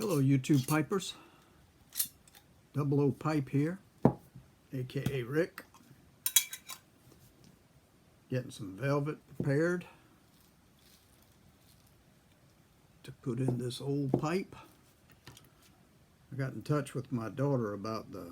Hello YouTube pipers, Double O Pipe here, aka Rick, getting some velvet prepared to put in this old pipe. I got in touch with my daughter about the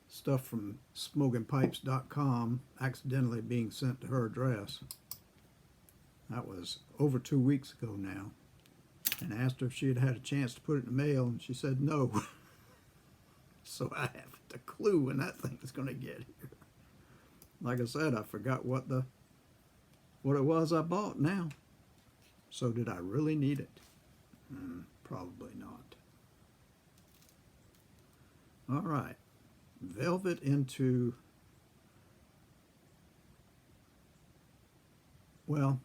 stuff from smokingpipes.com accidentally being sent to her address. That was over 2 weeks ago now, and asked her if she had had a chance to put it in the mail, and she said no. So I haven't a clue when that thing is going to get here. Like I said, I forgot what it was I bought now. So did I really need it? Probably not. All right, velvet into, well,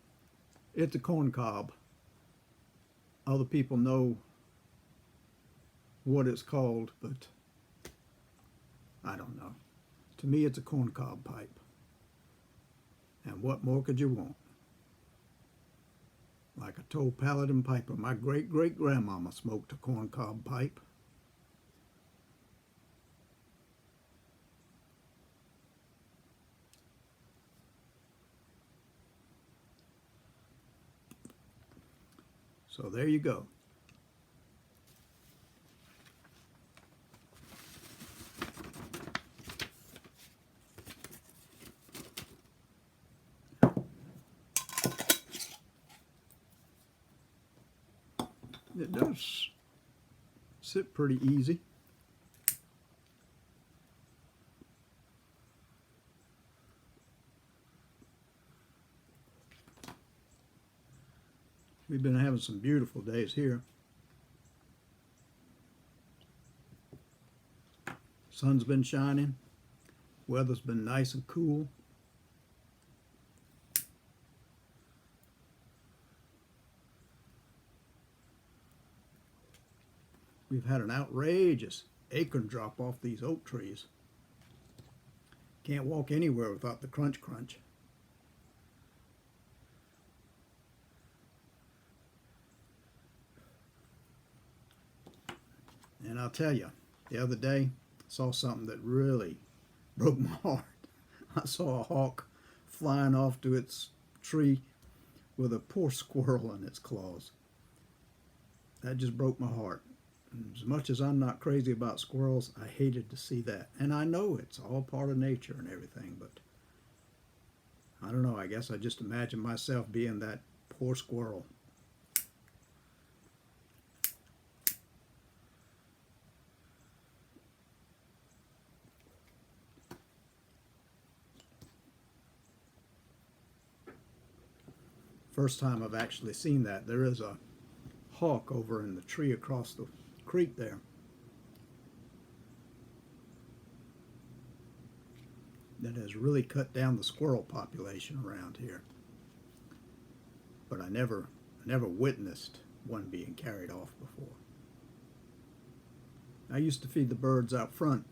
it's a corn cob. Other people know what it's called, but I don't know. To me, it's a corn cob pipe. And what more could you want? Like I told Paladin Piper, my great-great-grandmama smoked a corn cob pipe. So there you go. It does sit pretty easy. We've been having some beautiful days here. Sun's been shining. Weather's been nice and cool. We've had an outrageous acorn drop off these oak trees. Can't walk anywhere without the crunch crunch. And I'll tell you, the other day I saw something that really broke my heart. I saw a hawk flying off to its tree with a poor squirrel in its claws. That just broke my heart. As much as I'm not crazy about squirrels, I hated to see that. And I know it's all part of nature and everything, but I don't know, I guess I just imagine myself being that poor squirrel. First time I've actually seen that. There is a hawk over in the tree across the creek there. That has really cut down the squirrel population around here. But I never witnessed one being carried off before. I used to feed the birds out front,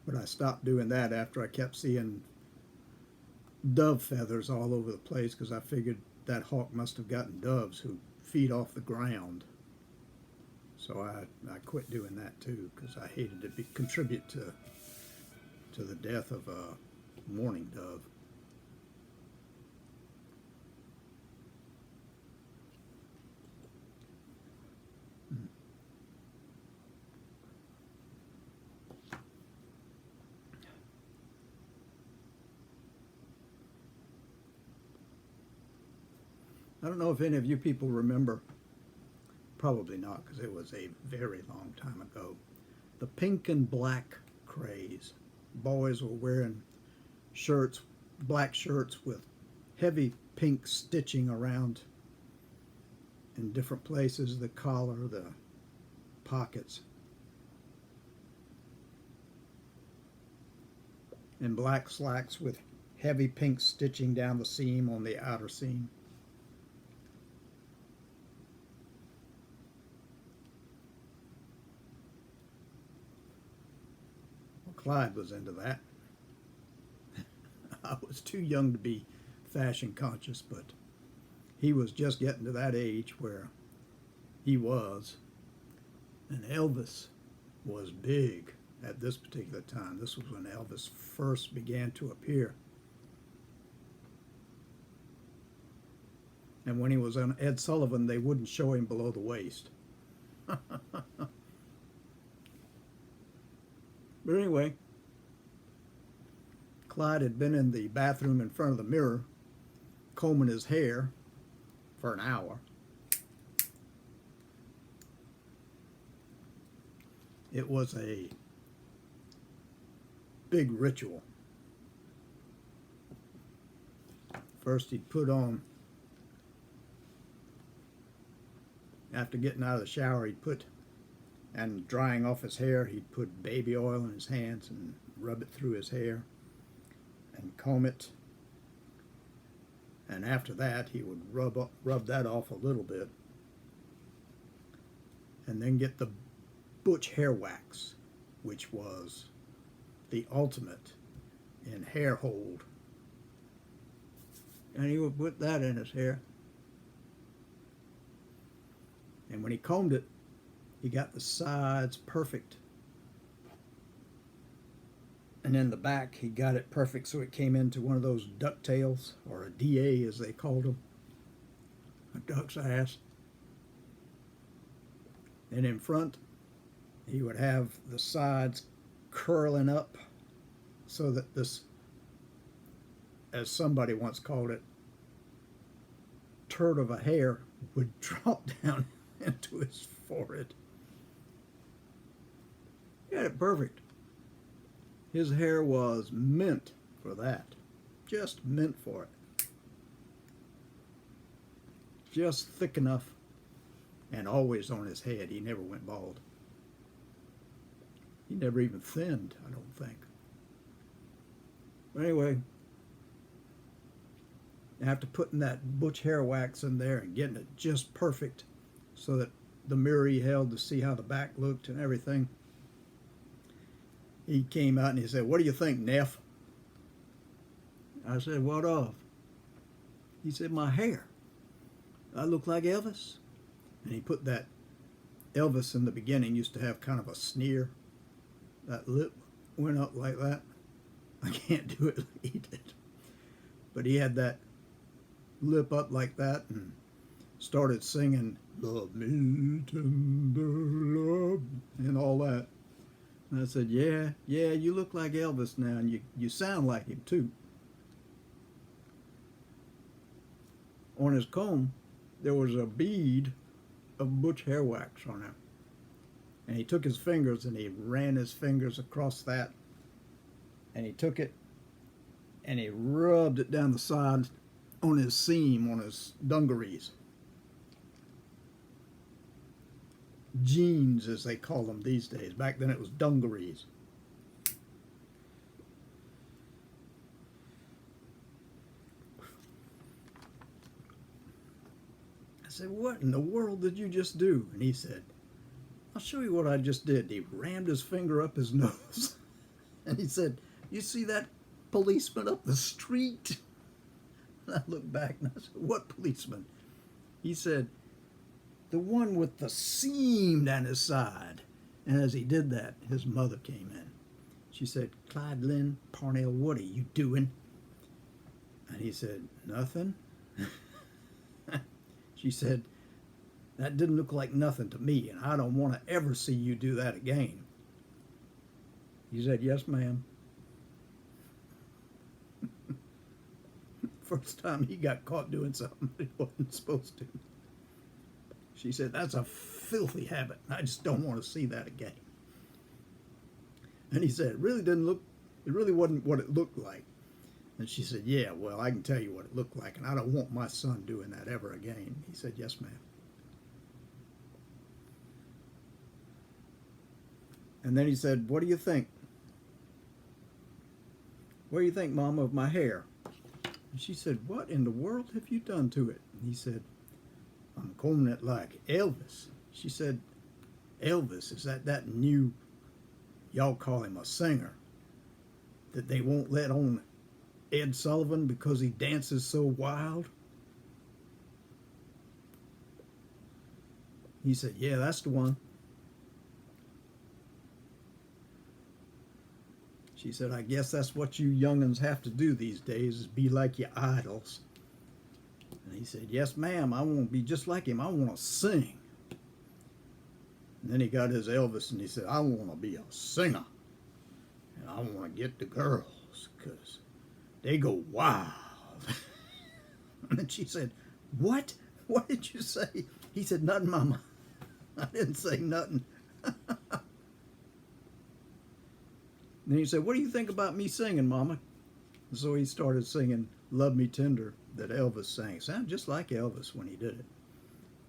but I stopped doing that after I kept seeing dove feathers all over the place, because I figured that hawk must have gotten doves who feed off the ground. So I quit doing that too, because I hated to contribute to the death of a mourning dove. I don't know if any of you people remember, probably not, because it was a very long time ago, the pink and black craze. Boys were wearing shirts, black shirts with heavy pink stitching around in different places, the collar, the pockets, and black slacks with heavy pink stitching down the seam on the outer seam. Clyde was into that. I was too young to be fashion conscious, but he was just getting to that age where he was. And Elvis was big at this particular time. This was when Elvis first began to appear. And when he was on Ed Sullivan, they wouldn't show him below the waist. But anyway, Clyde had been in the bathroom in front of the mirror, combing his hair for an hour. It was a big ritual. First he'd put on, after getting out of the shower, he'd put, and drying off his hair, he'd put baby oil in his hands and rub it through his hair and comb it. And after that, he would rub that off a little bit and then get the butch hair wax, which was the ultimate in hair hold. And he would put that in his hair. And when he combed it, he got the sides perfect. And in the back, he got it perfect so it came into one of those ducktails, or a DA as they called them, a duck's ass. And in front, he would have the sides curling up so that this, as somebody once called it, turd of a hair would drop down into his forehead. He had it perfect. His hair was meant for that. Just meant for it. Just thick enough, and always on his head. He never went bald. He never even thinned, I don't think. But anyway, after putting that butch hair wax in there and getting it just perfect so that the mirror he held to see how the back looked and everything, he came out and he said, "What do you think, Neff?" I said, "What of?" He said, "My hair. I look like Elvis." And he put that, Elvis in the beginning used to have kind of a sneer. That lip went up like that. I can't do it like he did. But he had that lip up like that and started singing, "Love me tender, love," and all that. And I said, yeah, you look like Elvis now, and you sound like him too. On his comb, there was a bead of butch hair wax on it. And he took his fingers and he ran his fingers across that. And he took it and he rubbed it down the side on his seam, on his dungarees. Jeans, as they call them these days. Back then it was dungarees. I said, "What in the world did you just do?" And he said, "I'll show you what I just did." He rammed his finger up his nose. And he said, "You see that policeman up the street?" And I looked back and I said, "What policeman?" He said, "The one with the seam down his side." And as he did that, his mother came in. She said, "Clyde Lynn Parnell, what are you doing?" And he said, "Nothing." She said, "That didn't look like nothing to me, and I don't want to ever see you do that again." He said, "Yes, ma'am." First time he got caught doing something he wasn't supposed to. She said, "That's a filthy habit. I just don't want to see that again." And he said, it really wasn't what it looked like. And she said, "Yeah, well, I can tell you what it looked like, and I don't want my son doing that ever again." He said, "Yes, ma'am." And then he said, "What do you think? What do you think, Mama, of my hair?" And she said, "What in the world have you done to it?" And he said, "I'm combing it like Elvis." She said, "Elvis, is that new, y'all call him a singer, that they won't let on Ed Sullivan because he dances so wild?" He said, yeah, that's the one. She said, I guess that's what you young'uns have to do these days, is be like your idols. And he said, yes, ma'am, I want to be just like him. I want to sing. And then he got his Elvis and he said, I want to be a singer. And I want to get the girls because they go wild. And she said, what? What did you say? He said, nothing, Mama. I didn't say nothing. Then he said, what do you think about me singing, Mama? And so he started singing Love Me Tender that Elvis sang. Sounded just like Elvis when he did it.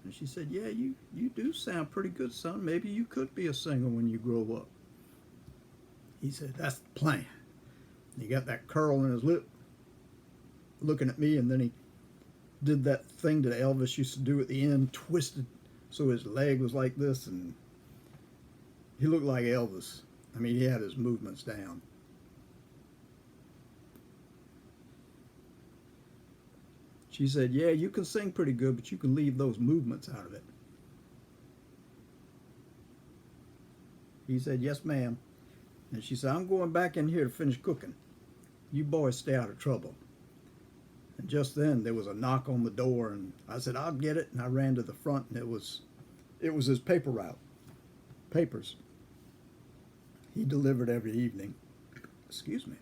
And she said, yeah, you do sound pretty good, son. Maybe you could be a singer when you grow up. He said, that's the plan. And he got that curl in his lip, looking at me, and then he did that thing that Elvis used to do at the end, twisted so his leg was like this, and he looked like Elvis. I mean, he had his movements down. She said, yeah, you can sing pretty good, but you can leave those movements out of it. He said, yes, ma'am. And she said, I'm going back in here to finish cooking. You boys stay out of trouble. And just then there was a knock on the door, and I said, I'll get it. And I ran to the front, and it was his paper route. Papers. He delivered every evening. Excuse me.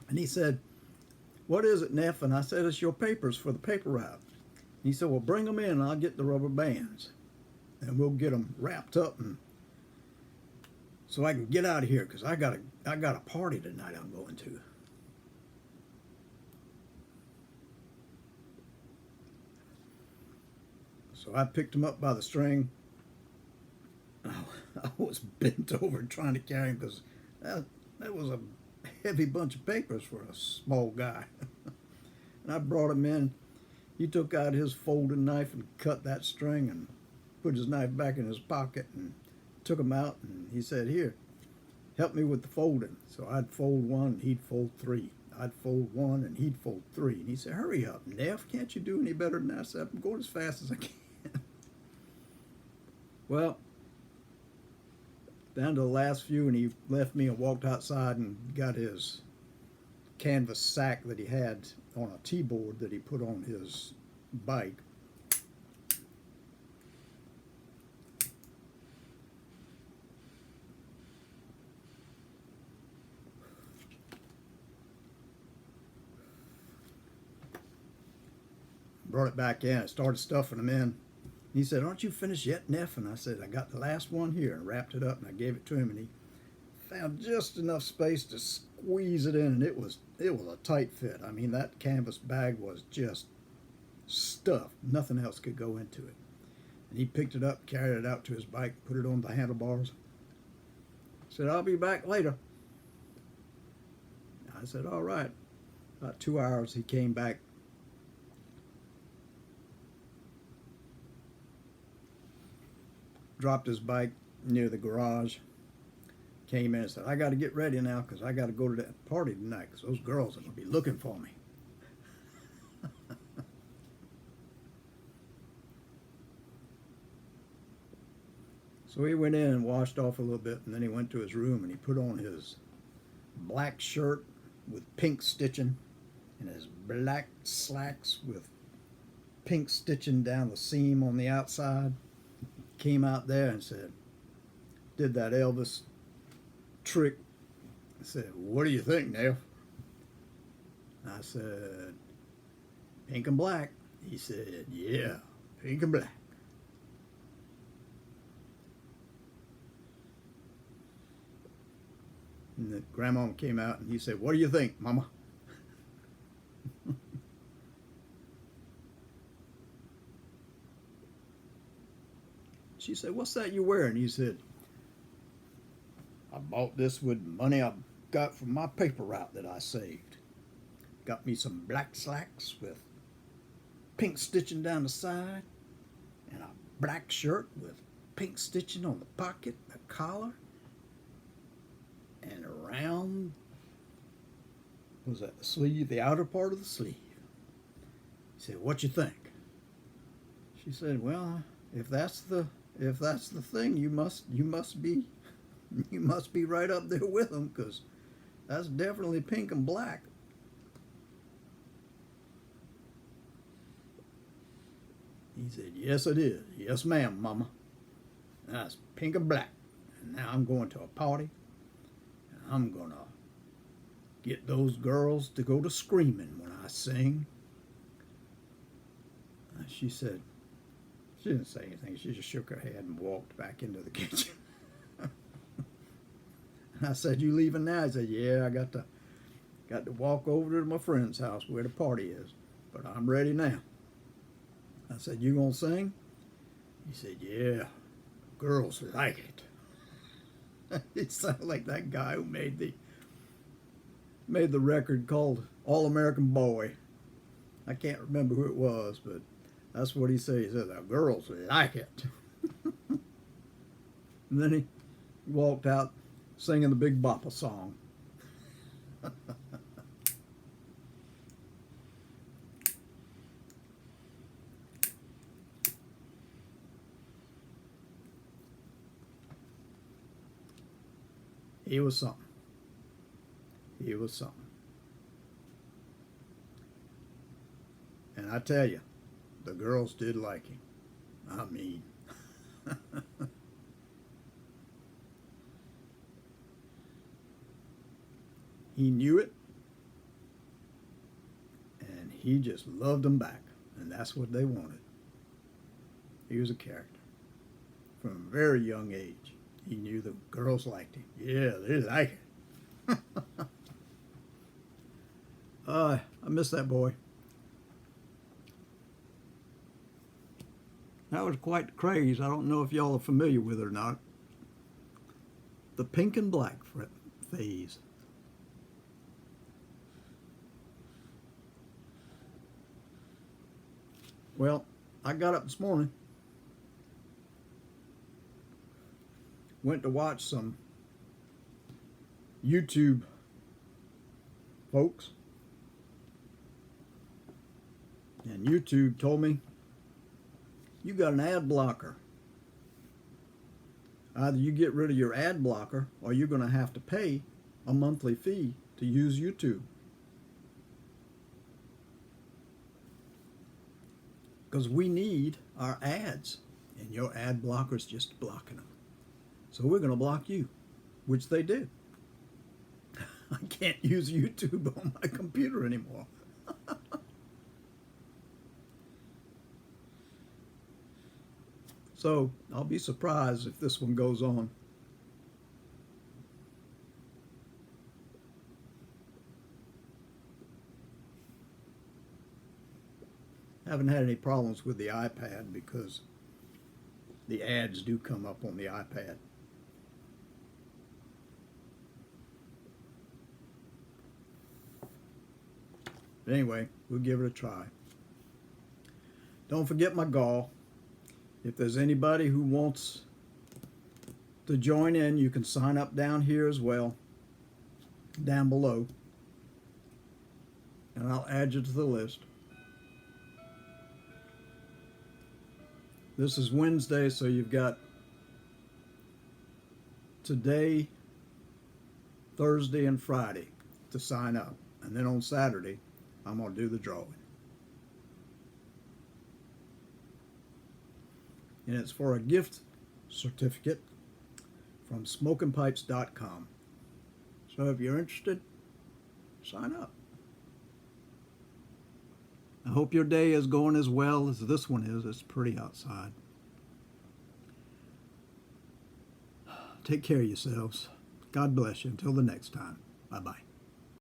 And he said, what is it, Neff? And I said, it's your papers for the paper route. And he said, well, bring them in and I'll get the rubber bands. And we'll get them wrapped up and so I can get out of here because I got a party tonight I'm going to. So I picked him up by the string. I was bent over trying to carry him because that was a heavy bunch of papers for a small guy. And I brought him in. He took out his folding knife and cut that string and put his knife back in his pocket and took him out. And he said, here, help me with the folding. So I'd fold one and he'd fold three. I'd fold one and he'd fold three. And he said, hurry up, Neff. Can't you do any better than that? I said, I'm going as fast as I can. Well, down to the last few, and he left me and walked outside and got his canvas sack that he had on a T-board that he put on his bike. Brought it back in and started stuffing them in. He said, aren't you finished yet, Neff? And I said, I got the last one here, and wrapped it up, and I gave it to him, and he found just enough space to squeeze it in, and it was a tight fit. I mean, that canvas bag was just stuffed. Nothing else could go into it. And he picked it up, carried it out to his bike, put it on the handlebars. Said, I'll be back later. I said, all right. About 2 hours, he came back. Dropped his bike near the garage, came in and said, I got to get ready now because I got to go to that party tonight because those girls are going to be looking for me. So he went in and washed off a little bit, and then he went to his room and he put on his black shirt with pink stitching and his black slacks with pink stitching down the seam on the outside. Came out there and said, did that Elvis trick. I said, what do you think, Neff? I said, pink and black. He said, yeah, pink and black. And the grandma came out and he said, what do you think, Mama? She said, what's that you're wearing? He said, I bought this with money I got from my paper route that I saved. Got me some black slacks with pink stitching down the side and a black shirt with pink stitching on the pocket, the collar, and around was that the sleeve, the outer part of the sleeve. He said, "What you think?" She said, "Well, if that's the thing, you must be right up there with them, because that's definitely pink and black." He said, "Yes, it is. Yes, ma'am, Mama. That's pink and black. And now I'm going to a party, and I'm going to get those girls to go to screaming when I sing." And she said, she didn't say anything. She just shook her head and walked back into the kitchen. And I said, "You leaving now?" He said, "Yeah, I got to walk over to my friend's house where the party is, but I'm ready now." I said, "You gonna sing?" He said, "Yeah, girls like it." It sounded like that guy who made the record called All American Boy. I can't remember who it was, but that's what he said. He said, "The girls like it." And then he walked out singing the Big Bopper song. He was something. He was something. And I tell you, the girls did like him. I mean, he knew it, and he just loved them back, and that's what they wanted. He was a character. From a very young age, he knew the girls liked him. Yeah, they like it. I miss that boy. That was quite the craze. I don't know if y'all are familiar with it or not. The pink and black phase. Well, I got up this morning, went to watch some YouTube folks, and YouTube told me, "You got an ad blocker. Either you get rid of your ad blocker, or you're going to have to pay a monthly fee to use YouTube." Because we need our ads, and your ad blocker's just blocking them. So we're going to block you, which they did. I can't use YouTube on my computer anymore. So I'll be surprised if this one goes on. Haven't had any problems with the iPad because the ads do come up on the iPad. But anyway, we'll give it a try. Don't forget my gall. If there's anybody who wants to join in, you can sign up down here as well, down below, and I'll add you to the list. This is Wednesday, so you've got today, Thursday, and Friday to sign up. And then on Saturday, I'm going to do the drawing. And it's for a gift certificate from smokingpipes.com. So if you're interested, sign up. I hope your day is going as well as this one is. It's pretty outside. Take care of yourselves. God bless you. Until the next time. Bye-bye.